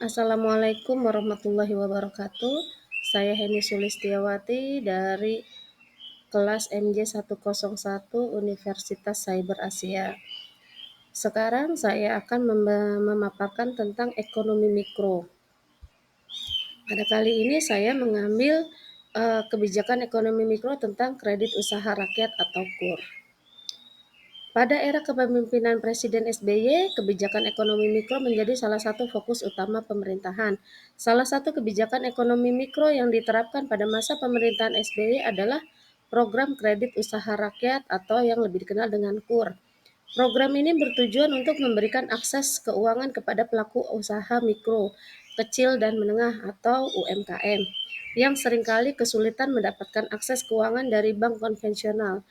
Assalamualaikum warahmatullahi wabarakatuh. Saya Heni Sulistiawati dari kelas MJ101 Universitas Cyber Asia. Sekarang saya akan memaparkan tentang ekonomi mikro. Pada kali ini saya mengambil kebijakan ekonomi mikro tentang kredit usaha rakyat atau KUR. Pada era kepemimpinan Presiden SBY, kebijakan ekonomi mikro menjadi salah satu fokus utama pemerintahan. Salah satu kebijakan ekonomi mikro yang diterapkan pada masa pemerintahan SBY adalah program kredit usaha rakyat atau yang lebih dikenal dengan KUR. Program ini bertujuan untuk memberikan akses keuangan kepada pelaku usaha mikro, kecil dan menengah atau UMKM yang seringkali kesulitan mendapatkan akses keuangan dari bank konvensional.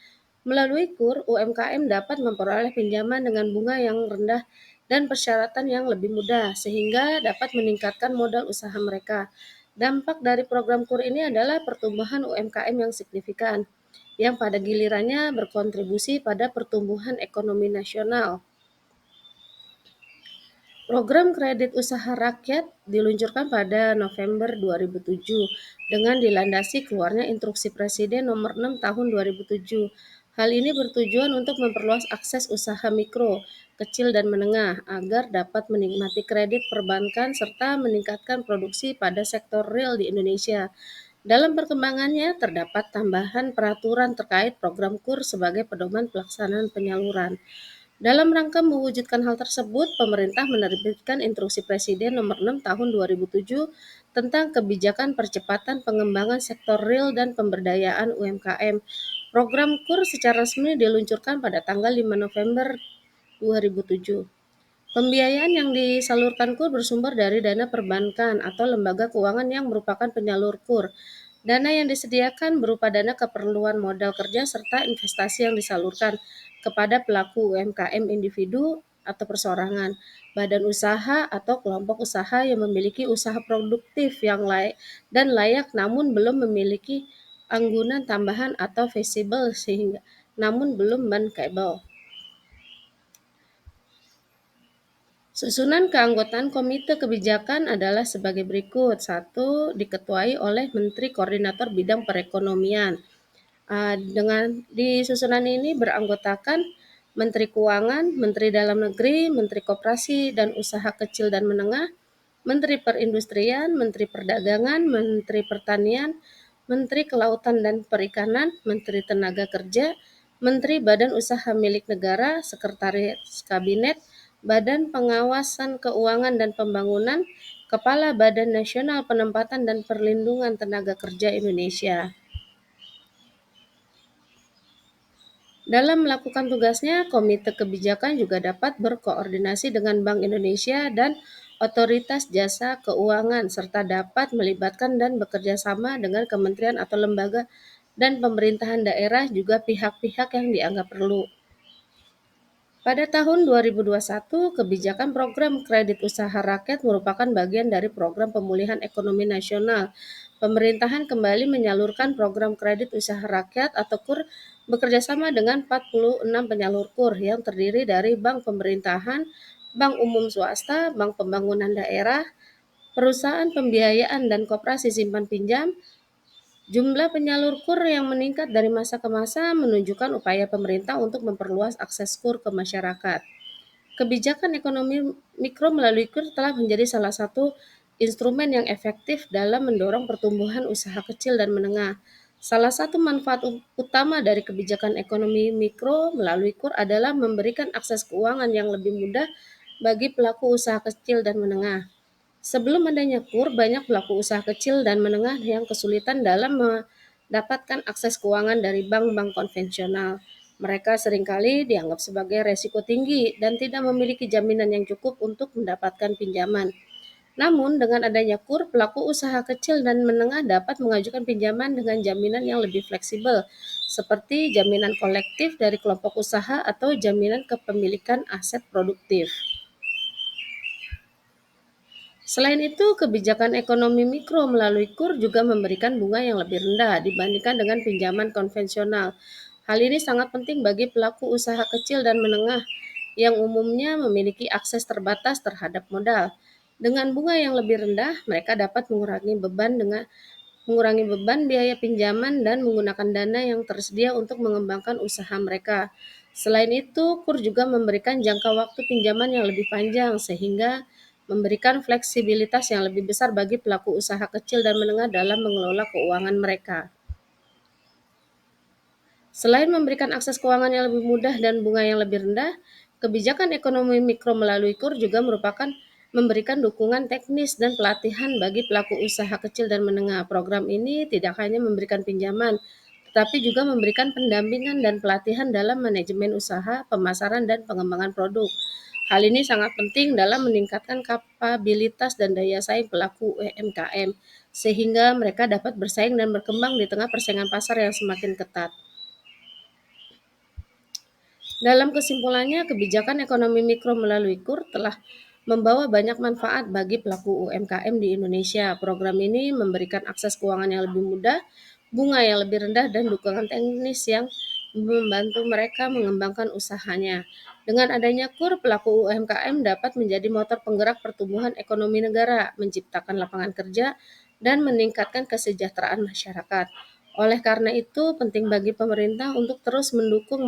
Melalui KUR, UMKM dapat memperoleh pinjaman dengan bunga yang rendah dan persyaratan yang lebih mudah, sehingga dapat meningkatkan modal usaha mereka. Dampak dari program KUR ini adalah pertumbuhan UMKM yang signifikan, yang pada gilirannya berkontribusi pada pertumbuhan ekonomi nasional. Program kredit usaha rakyat diluncurkan pada November 2007 dengan dilandasi keluarnya Instruksi Presiden Nomor 6 Tahun 2007. Hal ini bertujuan untuk memperluas akses usaha mikro, kecil dan menengah agar dapat menikmati kredit perbankan serta meningkatkan produksi pada sektor real di Indonesia. Dalam perkembangannya terdapat tambahan peraturan terkait program KUR sebagai pedoman pelaksanaan penyaluran. Dalam rangka mewujudkan hal tersebut, pemerintah menerbitkan Instruksi Presiden Nomor 6 Tahun 2007 tentang kebijakan percepatan pengembangan sektor real dan pemberdayaan UMKM. Program KUR secara resmi diluncurkan pada tanggal 5 November 2007. Pembiayaan yang disalurkan KUR bersumber dari dana perbankan atau lembaga keuangan yang merupakan penyalur KUR. Dana yang disediakan berupa dana keperluan modal kerja serta investasi yang disalurkan kepada pelaku UMKM individu atau perseorangan, badan usaha atau kelompok usaha yang memiliki usaha produktif yang layak namun belum memiliki anggunan tambahan atau visible sehingga namun belum bankable. Susunan keanggotaan Komite Kebijakan adalah sebagai berikut. 1. Diketuai oleh Menteri Koordinator Bidang Perekonomian. Dengan di susunan ini beranggotakan Menteri Keuangan, Menteri Dalam Negeri, Menteri Koperasi dan Usaha Kecil dan Menengah, Menteri Perindustrian, Menteri Perdagangan, Menteri Pertanian, Menteri Kelautan dan Perikanan, Menteri Tenaga Kerja, Menteri Badan Usaha Milik Negara, Sekretaris Kabinet, Badan Pengawasan Keuangan dan Pembangunan, Kepala Badan Nasional Penempatan dan Perlindungan Tenaga Kerja Indonesia. Dalam melakukan tugasnya, Komite Kebijakan juga dapat berkoordinasi dengan Bank Indonesia dan Otoritas Jasa Keuangan, serta dapat melibatkan dan bekerja sama dengan kementerian atau lembaga dan pemerintahan daerah juga pihak-pihak yang dianggap perlu. Pada tahun 2021, kebijakan program kredit usaha rakyat merupakan bagian dari program pemulihan ekonomi nasional. Pemerintahan kembali menyalurkan program kredit usaha rakyat atau KUR bekerjasama dengan 46 penyalur KUR yang terdiri dari bank pemerintahan, bank umum swasta, bank pembangunan daerah, perusahaan pembiayaan dan koperasi simpan pinjam. Jumlah penyalur KUR yang meningkat dari masa ke masa menunjukkan upaya pemerintah untuk memperluas akses KUR ke masyarakat. Kebijakan ekonomi mikro melalui KUR telah menjadi salah satu instrumen yang efektif dalam mendorong pertumbuhan usaha kecil dan menengah. Salah satu manfaat utama dari kebijakan ekonomi mikro melalui KUR adalah memberikan akses keuangan yang lebih mudah bagi pelaku usaha kecil dan menengah. Sebelum adanya KUR, banyak pelaku usaha kecil dan menengah yang kesulitan dalam mendapatkan akses keuangan dari bank-bank konvensional. Mereka seringkali dianggap sebagai resiko tinggi dan tidak memiliki jaminan yang cukup untuk mendapatkan pinjaman. Namun, dengan adanya KUR, pelaku usaha kecil dan menengah dapat mengajukan pinjaman dengan jaminan yang lebih fleksibel, seperti jaminan kolektif dari kelompok usaha atau jaminan kepemilikan aset produktif. Selain itu, kebijakan ekonomi mikro melalui KUR juga memberikan bunga yang lebih rendah dibandingkan dengan pinjaman konvensional. Hal ini sangat penting bagi pelaku usaha kecil dan menengah yang umumnya memiliki akses terbatas terhadap modal. Dengan bunga yang lebih rendah, mereka dapat mengurangi beban biaya pinjaman dan menggunakan dana yang tersedia untuk mengembangkan usaha mereka. Selain itu, KUR juga memberikan jangka waktu pinjaman yang lebih panjang sehingga memberikan fleksibilitas yang lebih besar bagi pelaku usaha kecil dan menengah dalam mengelola keuangan mereka. Selain memberikan akses keuangan yang lebih mudah dan bunga yang lebih rendah, kebijakan ekonomi mikro melalui KUR juga merupakan memberikan dukungan teknis dan pelatihan bagi pelaku usaha kecil dan menengah. Program ini tidak hanya memberikan pinjaman, tetapi juga memberikan pendampingan dan pelatihan dalam manajemen usaha, pemasaran, dan pengembangan produk. Hal ini sangat penting dalam meningkatkan kapabilitas dan daya saing pelaku UMKM, sehingga mereka dapat bersaing dan berkembang di tengah persaingan pasar yang semakin ketat. Dalam kesimpulannya, kebijakan ekonomi mikro melalui KUR telah membawa banyak manfaat bagi pelaku UMKM di Indonesia. Program ini memberikan akses keuangan yang lebih mudah, bunga yang lebih rendah, dan dukungan teknis yang membantu mereka mengembangkan usahanya. Dengan adanya KUR, pelaku UMKM dapat menjadi motor penggerak pertumbuhan ekonomi negara, menciptakan lapangan kerja, dan meningkatkan kesejahteraan masyarakat. Oleh karena itu, penting bagi pemerintah untuk terus mendukung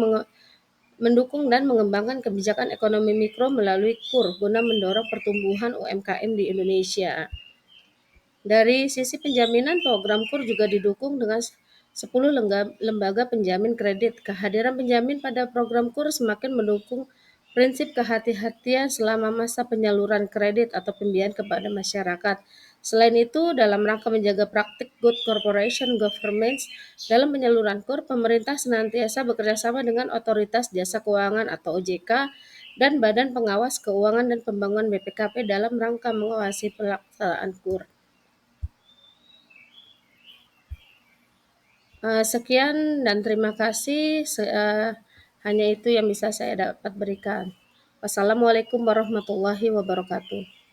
dan mengembangkan kebijakan ekonomi mikro melalui KUR guna mendorong pertumbuhan UMKM di Indonesia. Dari sisi penjaminan, program KUR juga didukung dengan 10 lembaga penjamin kredit. Kehadiran penjamin pada program KUR semakin mendukung prinsip kehati-hatian selama masa penyaluran kredit atau pembiayaan kepada masyarakat. Selain itu, dalam rangka menjaga praktik good corporation governance dalam penyaluran KUR, pemerintah senantiasa bekerjasama dengan Otoritas Jasa Keuangan atau OJK dan Badan Pengawas Keuangan dan Pembangunan BPKP dalam rangka mengawasi pelaksanaan KUR. Sekian dan terima kasih. Hanya itu yang bisa saya dapat berikan. Wassalamualaikum warahmatullahi wabarakatuh.